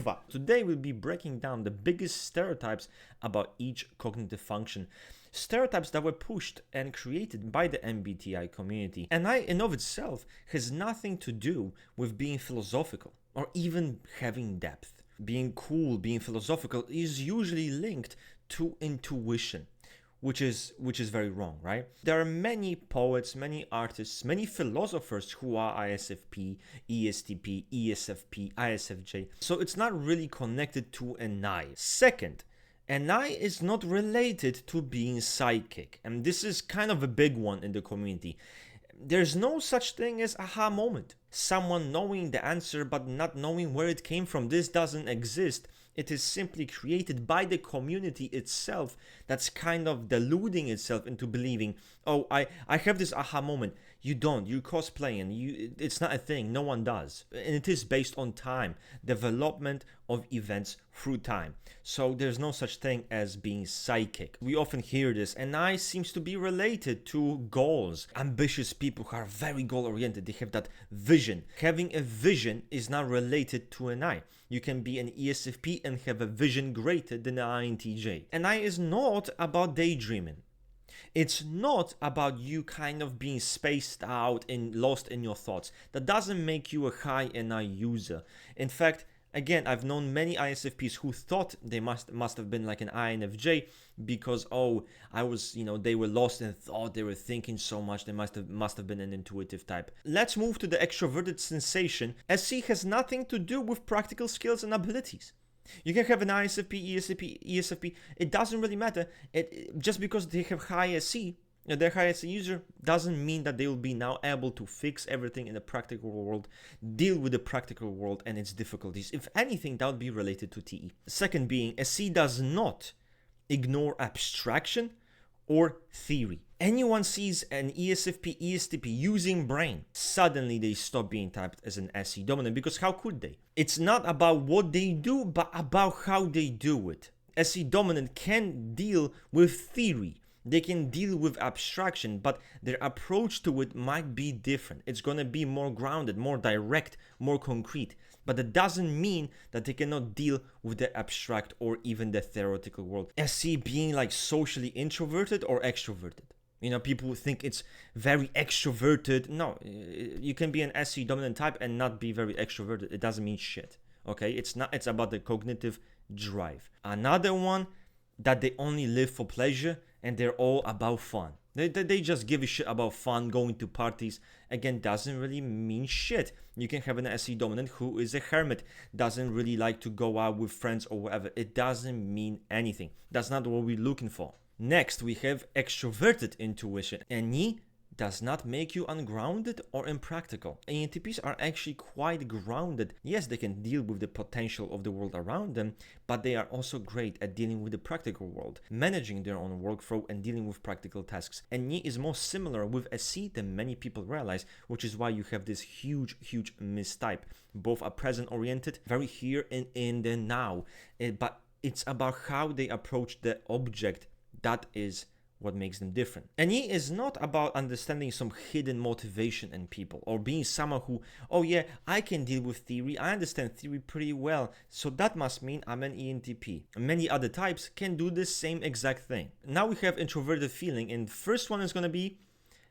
2. Today we'll be breaking down the biggest stereotypes about each cognitive function. Stereotypes that were pushed and created by the MBTI community. And I, in of itself, has nothing to do with being philosophical or even having depth. Being cool, being philosophical is usually linked to intuition, which is very wrong, right? There are many poets, many artists, many philosophers who are ISFP, ESTP, ESFP, ISFJ. So it's not really connected to an I. Second, an I is not related to being psychic. And this is kind of a big one in the community. There's no such thing as aha moment. Someone knowing the answer but not knowing where it came from. This doesn't exist. It is simply created by the community itself that's kind of deluding itself into believing, oh, I have this aha moment. You don't. You're cosplaying. It's not a thing. No one does. And it is based on time. Development of events through time. So there's no such thing as being psychic. We often hear this, and I seems to be related to goals. Ambitious people who are very goal-oriented. They have that vision. Having a vision is not related to an I. You can be an ESFP and have a vision greater than an INTJ. An I is not about daydreaming. It's not about you kind of being spaced out and lost in your thoughts. That doesn't make you a high NI user. In fact, again, I've known many ISFPs who thought they must have been like an INFJ because, they were lost in thought, they were thinking so much, they must have been an intuitive type. Let's move to the Extraverted Sensation. SC has nothing to do with practical skills and abilities. You can have an ISFP, ESFP, it doesn't really matter. Just because they have high SC, their high SC user, doesn't mean that they will be now able to fix everything in the practical world, deal with the practical world and its difficulties. If anything, that would be related to TE. Second being, SC does not ignore abstraction or theory. Anyone sees an ESFP, ESTP using brain, suddenly they stop being typed as an SC dominant, because how could they? It's not about what they do, but about how they do it. SC dominant can deal with theory. They can deal with abstraction, but their approach to it might be different. It's going to be more grounded, more direct, more concrete. But that doesn't mean that they cannot deal with the abstract or even the theoretical world. SC being like socially introverted or extroverted. People think it's very extroverted. No, you can be an SC dominant type and not be very extroverted. It doesn't mean shit. Okay, it's about the cognitive drive. Another one, that they only live for pleasure and they're all about fun. They just give a shit about fun, going to parties. Again, doesn't really mean shit. You can have an SE dominant who is a hermit, doesn't really like to go out with friends or whatever. It doesn't mean anything. That's not what we're looking for. Next, we have extroverted intuition. NE does not make you ungrounded or impractical. ENTPs are actually quite grounded. Yes, they can deal with the potential of the world around them, but they are also great at dealing with the practical world, managing their own workflow and dealing with practical tasks. NE is more similar with SC than many people realize, which is why you have this huge mistype. Both are present-oriented, very here and in the now, but it's about how they approach the object. That is what makes them different. NE is not about understanding some hidden motivation in people or being someone who, oh yeah, I can deal with theory, I understand theory pretty well, so that must mean I'm an ENTP. Many other types can do the same exact thing. Now we have introverted feeling, and the first one is going to be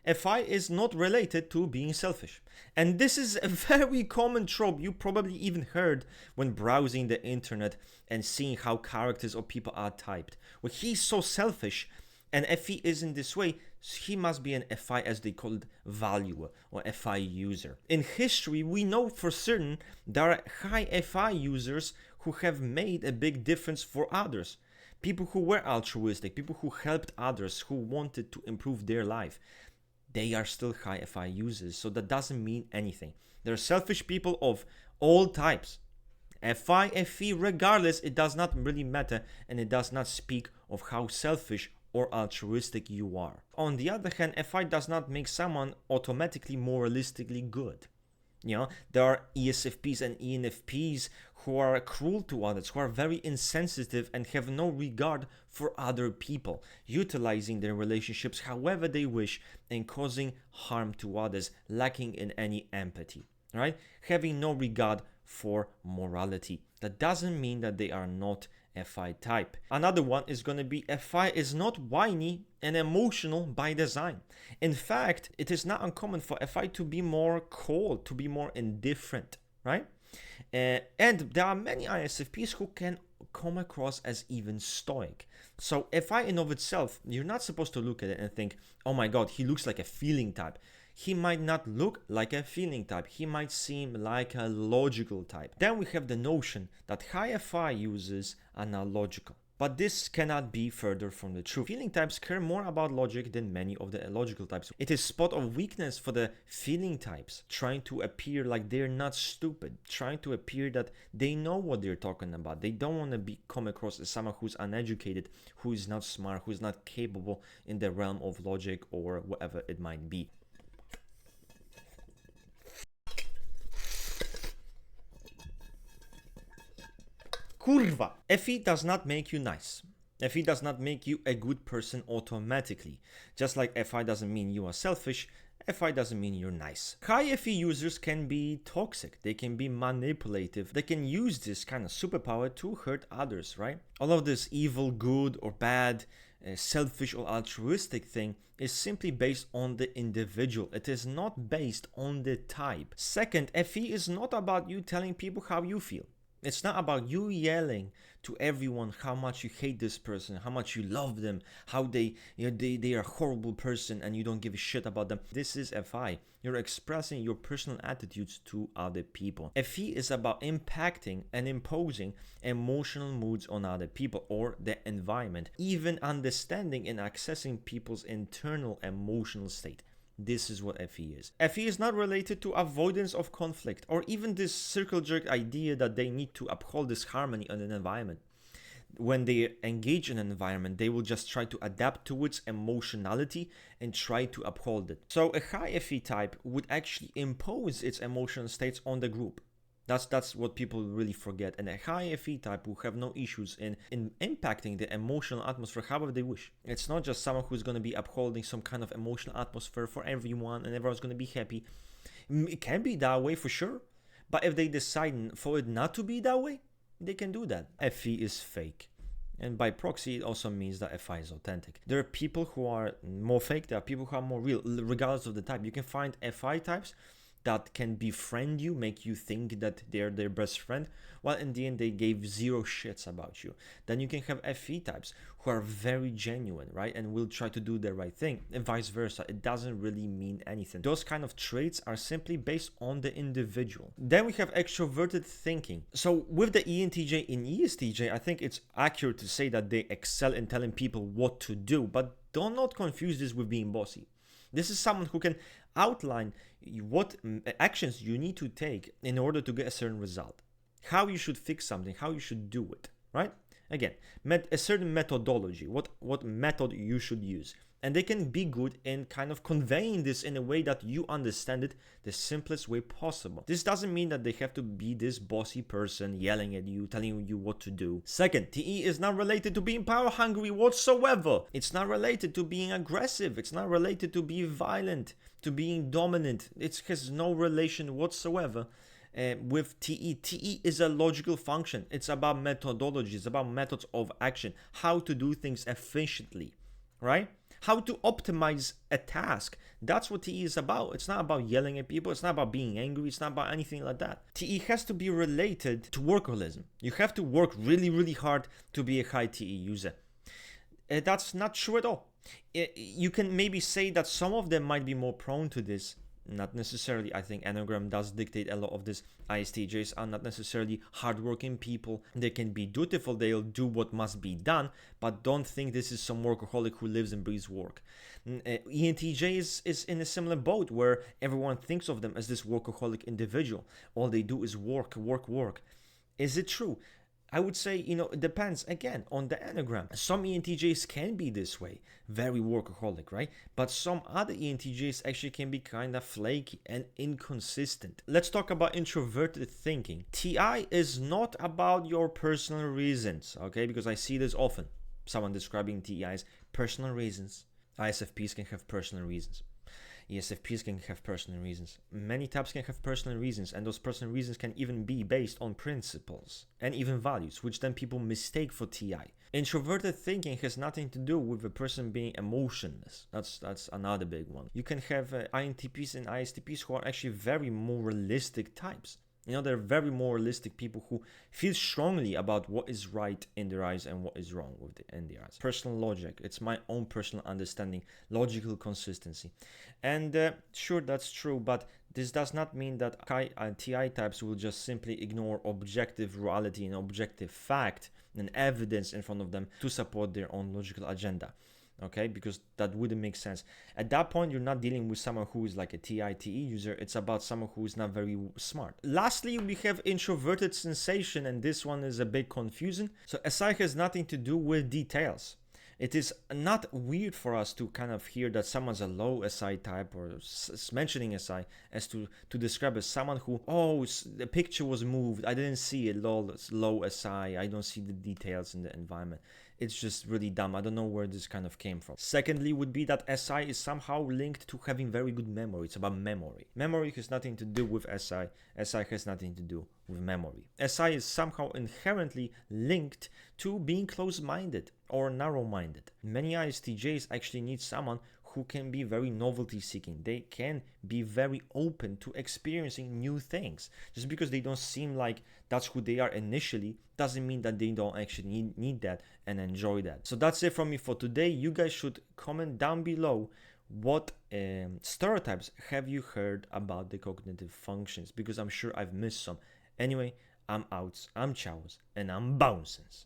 FI is not related to being selfish. And this is a very common trope you probably even heard when browsing the internet and seeing how characters or people are typed. Well, he's so selfish, and FE is in this way, he must be an FI, as they call it, valuer or FI user. In history, we know for certain there are high FI users who have made a big difference for others. People who were altruistic, people who helped others, who wanted to improve their life. They are still high FI users, so that doesn't mean anything. There are selfish people of all types. FI, FE, regardless, it does not really matter, and it does not speak of how selfish or altruistic you are. On the other hand, FI does not make someone automatically moralistically good. There are ESFPs and ENFPs who are cruel to others, who are very insensitive and have no regard for other people, utilizing their relationships however they wish and causing harm to others, lacking in any empathy, right? Having no regard for morality. that doesn't mean that they are not FI type. Another one is going to be FI is not whiny and emotional by design. In fact, it is not uncommon for FI to be more cold, to be more indifferent, right? And there are many ISFPs who can come across as even stoic. So FI in of itself, you're not supposed to look at it and think, oh my god, he looks like a feeling type. He might not look like a feeling type. He might seem like a logical type. Then we have the notion that high FI users are not logical. But this cannot be further from the truth. Feeling types care more about logic than many of the illogical types. It is spot of weakness for the feeling types, trying to appear like they're not stupid, trying to appear that they know what they're talking about. They don't want to come across as someone who's uneducated, who is not smart, who's not capable in the realm of logic or whatever it might be. Kurwa. FE does not make you nice. FE does not make you a good person automatically. Just like FI doesn't mean you are selfish, FI doesn't mean you're nice. High FE users can be toxic, they can be manipulative, they can use this kind of superpower to hurt others, right? All of this evil, good or bad, selfish or altruistic thing is simply based on the individual. It is not based on the type. Second, FE is not about you telling people how you feel. It's not about you yelling to everyone how much you hate this person, how much you love them, how they are a horrible person and you don't give a shit about them. This is FI. You're expressing your personal attitudes to other people. FE is about impacting and imposing emotional moods on other people or the environment, even understanding and accessing people's internal emotional state. This is what FE is. FE is not related to avoidance of conflict or even this circle jerk idea that they need to uphold this harmony in an environment. When they engage in an environment, they will just try to adapt to its emotionality and try to uphold it. So a high FE type would actually impose its emotional states on the group. That's what people really forget. And a high FE type will have no issues in impacting the emotional atmosphere however they wish. It's not just someone who's going to be upholding some kind of emotional atmosphere for everyone and everyone's going to be happy. It can be that way for sure. But if they decide for it not to be that way, they can do that. FE is fake. And by proxy, it also means that FI is authentic. There are people who are more fake. There are people who are more real, regardless of the type. You can find FI types that can befriend you, make you think that they're their best friend, while in the end they gave zero shits about you. Then you can have FE types who are very genuine, right, and will try to do the right thing, and vice versa. It doesn't really mean anything. Those kind of traits are simply based on the individual. Then we have extroverted thinking. So with the ENTJ in ESTJ, I think it's accurate to say that they excel in telling people what to do, but do not confuse this with being bossy. This is someone who can outline what actions you need to take in order to get a certain result, how you should fix something, how you should do it, right? Again, a certain methodology, what method you should use. And they can be good in kind of conveying this in a way that you understand it the simplest way possible. This doesn't mean that they have to be this bossy person yelling at you, telling you what to do. Second, TE is not related to being power hungry whatsoever. It's not related to being aggressive. It's not related to being violent, to being dominant. It has no relation whatsoever with TE. TE is a logical function. It's about methodology. It's about methods of action, how to do things efficiently, right? How to optimize a task. That's what TE is about. It's not about yelling at people. It's not about being angry. It's not about anything like that. TE has to be related to workaholism. You have to work really, really hard to be a high TE user. That's not true at all. You can maybe say that some of them might be more prone to this. Not necessarily. I think Enneagram does dictate a lot of this. ISTJs are not necessarily hardworking people. They can be dutiful. They'll do what must be done, but don't think this is some workaholic who lives and breathes work. ENTJ is in a similar boat where everyone thinks of them as this workaholic individual. All they do is work. Is it true? I would say, it depends, again, on the Enneagram. Some ENTJs can be this way, very workaholic, right? But some other ENTJs actually can be kind of flaky and inconsistent. Let's talk about introverted thinking. TI is not about your personal reasons, okay? Because I see this often. Someone describing TI as personal reasons. ISFPs can have personal reasons. ESFPs can have personal reasons. Many types can have personal reasons, and those personal reasons can even be based on principles and even values, which then people mistake for TI. Introverted thinking has nothing to do with a person being emotionless. That's another big one. You can have INTPs and ISTPs who are actually very moralistic types. They're very moralistic people who feel strongly about what is right in their eyes and what is wrong in their eyes. Personal logic, it's my own personal understanding, logical consistency. And sure, that's true, but this does not mean that TI types will just simply ignore objective reality and objective fact and evidence in front of them to support their own logical agenda. Okay, because that wouldn't make sense. At that point, you're not dealing with someone who is like a TITE user. It's about someone who is not very smart. Lastly, we have Introverted Sensation, and this one is a bit confusing. So SI has nothing to do with details. It is not weird for us to kind of hear that someone's a low SI type or mentioning SI as to describe as someone who, the picture was moved, I didn't see it, low SI, I don't see the details in the environment. It's just really dumb. I don't know where this kind of came from. Secondly would be that SI is somehow linked to having very good memory. It's about memory. Memory has nothing to do with SI. SI has nothing to do with memory. SI is somehow inherently linked to being close-minded or narrow-minded. Many ISTJs actually need someone who can be very novelty seeking. They can be very open to experiencing new things. Just because they don't seem like that's who they are initially doesn't mean that they don't actually need that and enjoy that. So that's it from me for today. You guys should comment down below what stereotypes have you heard about the cognitive functions, because I'm sure I've missed some. Anyway, I'm out, I'm Chaos, and I'm bouncing.